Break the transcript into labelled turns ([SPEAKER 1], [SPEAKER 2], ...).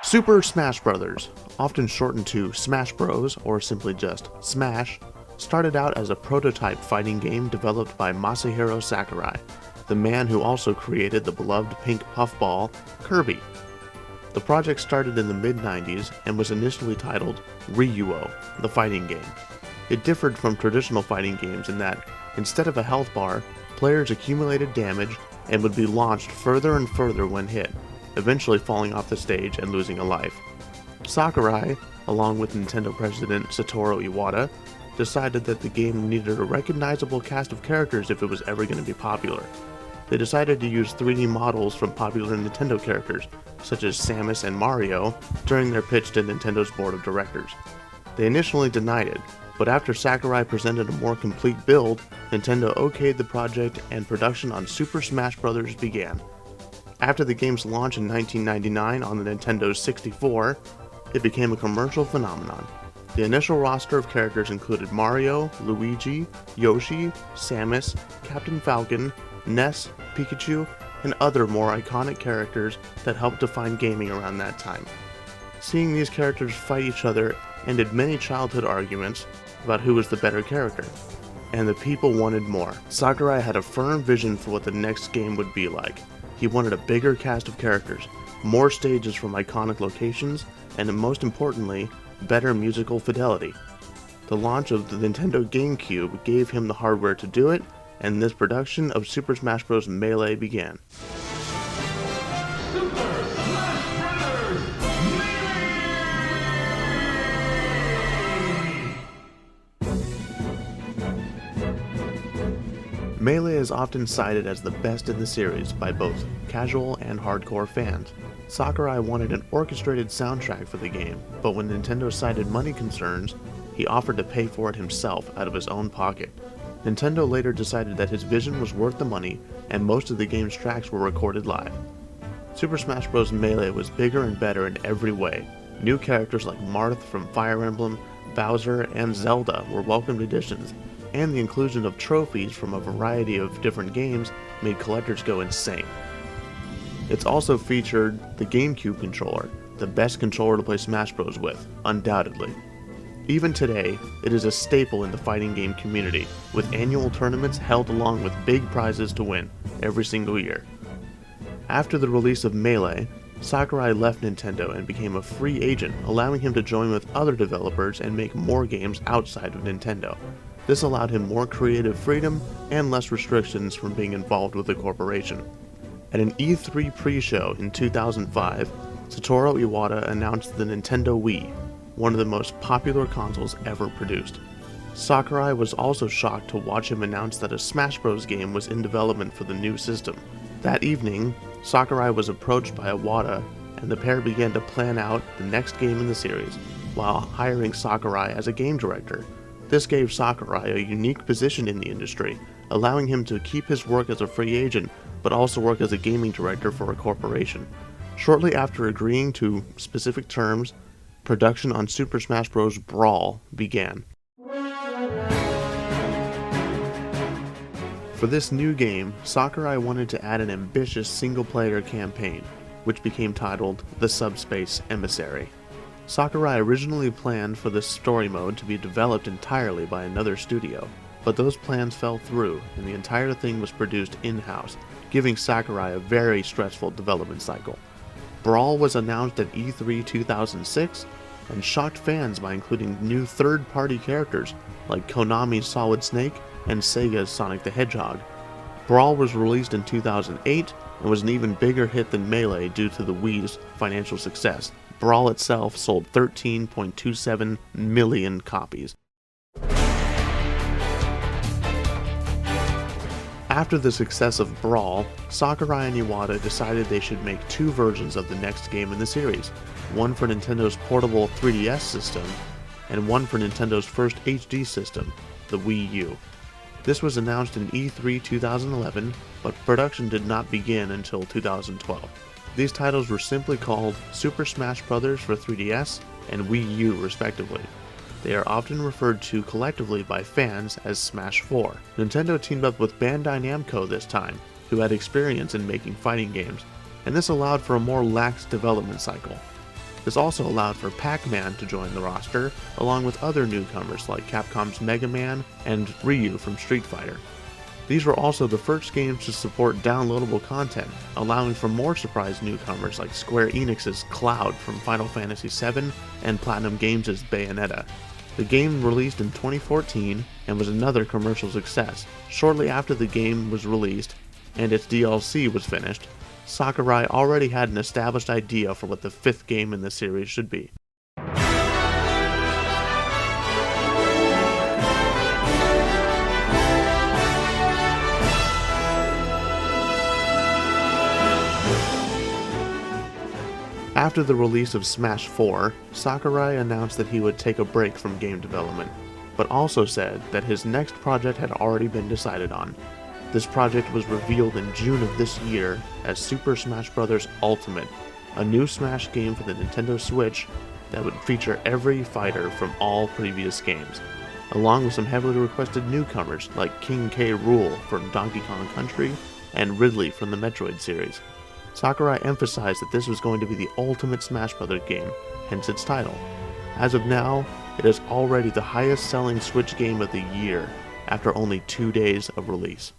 [SPEAKER 1] Super Smash Bros., often shortened to Smash Bros. Or simply just Smash, started out as a prototype fighting game developed by Masahiro Sakurai, the man who also created the beloved pink puffball, Kirby. The project started in the mid-90s and was initially titled Ryuo, the fighting game. It differed from traditional fighting games in that, instead of a health bar, players accumulated damage and would be launched further and further when hit, eventually falling off the stage and losing a life. Sakurai, along with Nintendo president Satoru Iwata, decided that the game needed a recognizable cast of characters if it was ever going to be popular. They decided to use 3D models from popular Nintendo characters, such as Samus and Mario, during their pitch to Nintendo's board of directors. They initially denied it, but after Sakurai presented a more complete build, Nintendo okayed the project and production on Super Smash Bros. Began. After the game's launch in 1999 on the Nintendo 64, it became a commercial phenomenon. The initial roster of characters included Mario, Luigi, Yoshi, Samus, Captain Falcon, Ness, Pikachu, and other more iconic characters that helped define gaming around that time. Seeing these characters fight each other ended many childhood arguments about who was the better character, and the people wanted more. Sakurai had a firm vision for what the next game would be like. He wanted a bigger cast of characters, more stages from iconic locations, and most importantly, better musical fidelity. The launch of the Nintendo GameCube gave him the hardware to do it, and this production of Super Smash Bros. Melee began. Melee is often cited as the best in the series by both casual and hardcore fans. Sakurai wanted an orchestrated soundtrack for the game, but when Nintendo cited money concerns, he offered to pay for it himself out of his own pocket. Nintendo later decided that his vision was worth the money, and most of the game's tracks were recorded live. Super Smash Bros. Melee was bigger and better in every way. New characters like Marth from Fire Emblem, Bowser, and Zelda were welcomed additions, and the inclusion of trophies from a variety of different games made collectors go insane. It's also featured the GameCube controller, the best controller to play Smash Bros. With, undoubtedly. Even today, it is a staple in the fighting game community, with annual tournaments held along with big prizes to win every single year. After the release of Melee, Sakurai left Nintendo and became a free agent, allowing him to join with other developers and make more games outside of Nintendo. This allowed him more creative freedom and less restrictions from being involved with the corporation. At an E3 pre-show in 2005, Satoru Iwata announced the Nintendo Wii, one of the most popular consoles ever produced. Sakurai was also shocked to watch him announce that a Smash Bros. Game was in development for the new system. That evening, Sakurai was approached by Iwata, and the pair began to plan out the next game in the series, while hiring Sakurai as a game director. This gave Sakurai a unique position in the industry, allowing him to keep his work as a free agent, but also work as a gaming director for a corporation. Shortly after agreeing to specific terms, production on Super Smash Bros. Brawl began. For this new game, Sakurai wanted to add an ambitious single-player campaign, which became titled The Subspace Emissary. Sakurai originally planned for this story mode to be developed entirely by another studio, but those plans fell through and the entire thing was produced in-house, giving Sakurai a very stressful development cycle. Brawl was announced at E3 2006 and shocked fans by including new third-party characters like Konami's Solid Snake and Sega's Sonic the Hedgehog. Brawl was released in 2008 and was an even bigger hit than Melee due to the Wii's financial success. Brawl itself sold 13.27 million copies. After the success of Brawl, Sakurai and Iwata decided they should make two versions of the next game in the series, one for Nintendo's portable 3DS system, and one for Nintendo's first HD system, the Wii U. This was announced in E3 2011, but production did not begin until 2012. These titles were simply called Super Smash Bros. For 3DS and Wii U respectively. They are often referred to collectively by fans as Smash 4. Nintendo teamed up with Bandai Namco this time, who had experience in making fighting games, and this allowed for a more lax development cycle. This also allowed for Pac-Man to join the roster, along with other newcomers like Capcom's Mega Man and Ryu from Street Fighter. These were also the first games to support downloadable content, allowing for more surprise newcomers like Square Enix's Cloud from Final Fantasy VII and Platinum Games' Bayonetta. The game released in 2014 and was another commercial success. Shortly after the game was released and its DLC was finished, Sakurai already had an established idea for what the 5th game in the series should be. After the release of Smash 4, Sakurai announced that he would take a break from game development, but also said that his next project had already been decided on. This project was revealed in June of this year as Super Smash Bros. Ultimate, a new Smash game for the Nintendo Switch that would feature every fighter from all previous games, along with some heavily requested newcomers like King K. Rool from Donkey Kong Country and Ridley from the Metroid series. Sakurai emphasized that this was going to be the ultimate Smash Bros. Game, hence its title. As of now, it is already the highest selling Switch game of the year after only 2 days of release.